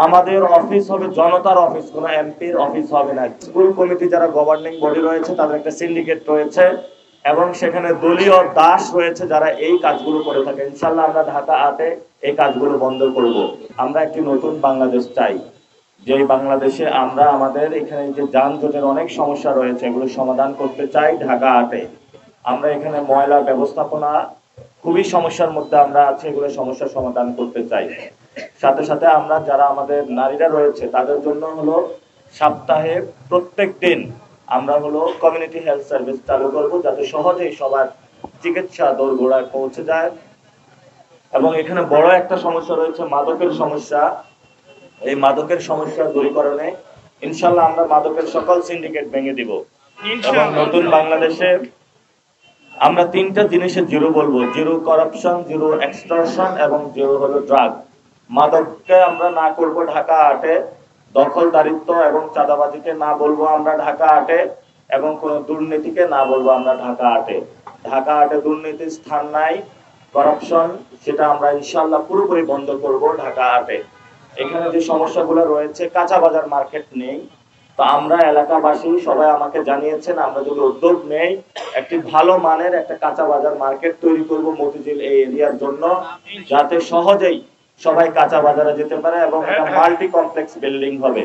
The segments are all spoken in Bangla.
আমাদের অফিস হবে জনতার অফিস, কোনো এমপির অফিস হবে না। স্কুল কমিটি যারা গভর্নিং বডি রয়েছে তাদের একটা সিন্ডিকেট রয়েছে এবং সেখানে দলীয় দাস রয়েছে যারা এই কাজগুলো করে থাকে। ইনশাল্লাহ আমরা ঢাকা আটে এই কাজগুলো বন্ধ করব। আমরা একটি নতুন বাংলাদেশ চাই, যে বাংলাদেশে আমরা আমাদের এখানে যে যানজটের অনেক সমস্যা রয়েছে এগুলো সমাধান করতে চাই ঢাকা আটে। আমরা এখানে ময়লা ব্যবস্থাপনা খুবই সমস্যার মধ্যে আমরা আছি, এগুলো সমস্যার সমাধান করতে চাই। সাথে সাথে আমরা যারা আমাদের নারীরা রয়েছে তাদের জন্য হলো সপ্তাহে প্রত্যেক দিন আমরা হলো কমিউনিটি হেলথ সার্ভিস চালু করব, যাতে সহজেই সবার চিকিৎসা দোরগোড়ায় পৌঁছে যায়। এবং এখানে বড় একটা সমস্যা রয়েছে মাদকের সমস্যা। এই মাদকের সমস্যা দূরীকরণে ইনশাল্লাহ আমরা মাদকের সকল সিন্ডিকেট ভেঙে দিব এবং নতুন বাংলাদেশে আমরা তিনটা জিনিসের জিরো বলবো: জিরো করাপশন, জিরো এক্সটর্শন এবং জিরো হলো ড্রাগ। মাদককে আমরা না করব ঢাকা আটে, দখলদারিত্ব এবং চাঁদাবাজিকে না বলবো আমরা ঢাকা আটে, এবং কোন দুর্নীতিকে না বলবো আমরা ঢাকা আটে। ঢাকা আটে দুর্নীতির স্থান নাই, করাপশন সেটা আমরা ইনশাল্লাহ পুরোপুরি বন্ধ করব ঢাকা আটে। এখানে যে সমস্যাগুলো রয়েছে, কাঁচা বাজার মার্কেট নেই, তো আমরা এলাকাবাসী সবাই আমাকে জানিয়েছেন আমরা যদি উদ্যোগ নেই একটি ভালো মানের একটা কাঁচা বাজার মার্কেট তৈরি করব মতিঝিল এই এরিয়ার জন্য, যাতে সহজেই সবাই কাঁচা বাজারে যেতে পারে এবং একটা মাল্টি কমপ্লেক্স বিল্ডিং হবে।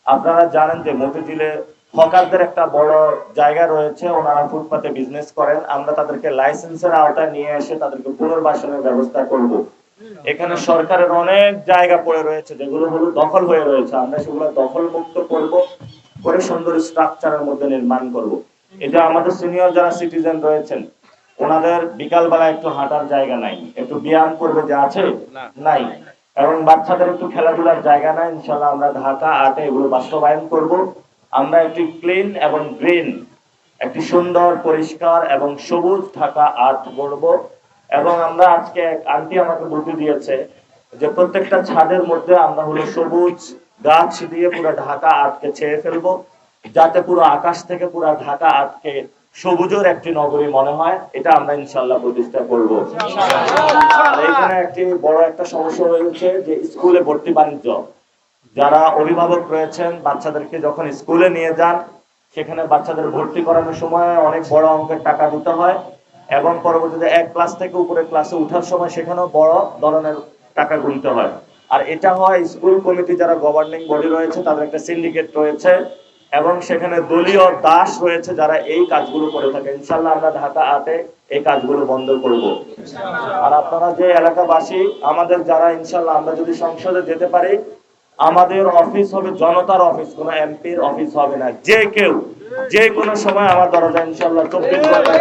আপনারা জানেন যে মতিঝিলে হকারদের একটা বড় জায়গা রয়েছে, ওনারা ফুটপাতে বিজনেস করেন। আমরা তাদেরকে লাইসেন্সের আওতায় নিয়ে এসে তাদেরকে পুনর্বাসনের ব্যবস্থা করব। এখানে সরকারের অনেক জায়গা পড়ে রয়েছে যেগুলো হলো দখল হয়ে রয়েছে, আমরা সেগুলো দখল মুক্ত করব, করে সুন্দর স্ট্রাকচারের মধ্যে নির্মাণ করব। এটা আমাদের সিনিয়র যারা সিটিজেন রয়েছেন ওনাদের বিকালবেলা একটু হাঁটার জায়গা নাই, একটু ব্যায়াম করবে যে আছে নাই, এবং বাচ্চাদের একটু খেলাধুলার জায়গা নাই। ইনশাল্লাহ আমরা ঢাকা আটে এগুলো বাস্তবায়ন করব। আমরা একটি ক্লিন এবং গ্রিন, একটি সুন্দর পরিষ্কার এবং সবুজ ঢাকা আট গড়ব। এবং আমরা আজকে এক আন্টি আমাকে বুদ্ধি দিয়েছে যে প্রত্যেকটা ছাদের মধ্যে আমরা হলো সবুজ গাছ দিয়ে পুরো ঢাকা আটকে ছেয়ে ফেলবো, যাতে পুরো আকাশ থেকে পুরো ঢাকা আটকে সবুজের একটি নগরী মনে হয়। এটা আমরা ইনশাল্লাহ প্রতিষ্ঠা করব। এখানে একটি বড় একটা সমস্যা রয়েছে যে স্কুলে ভর্তি বাণিজ্য। যারা অভিভাবক রয়েছেন বাচ্চাদেরকে যখন স্কুলে নিয়ে যান সেখানে বাচ্চাদের ভর্তি করানোর সময় অনেক বড় অঙ্কের টাকা দিতে হয় এবং পরবর্তীতে এক ক্লাস থেকে উপরে ক্লাসে ওঠার সময় সেখানেও বড় ধরনের টাকা গুনতে হয়। আর এটা হয় স্কুল কমিটি যারা গভর্নিং বডি রয়েছে তাদের একটা সিন্ডিকেট রয়েছে এবং সেখানে দলীয় দাস রয়েছে যারা এই কাজগুলো করে থাকে। ইনশাল্লাহ আমরা ঢাকা আটে এই কাজগুলো বন্ধ করব। আর আপনারা যে এলাকাবাসী আমাদের যারা, ইনশাল্লাহ আমরা যদি সংসদে যেতে পারি আমাদের অফিস হবে জনতার অফিস, কোনো এমপির অফিস হবে না। যে কেউ যে কোনো সময় আমার দরজা ইনশাল্লাহ 24 ঘন্টা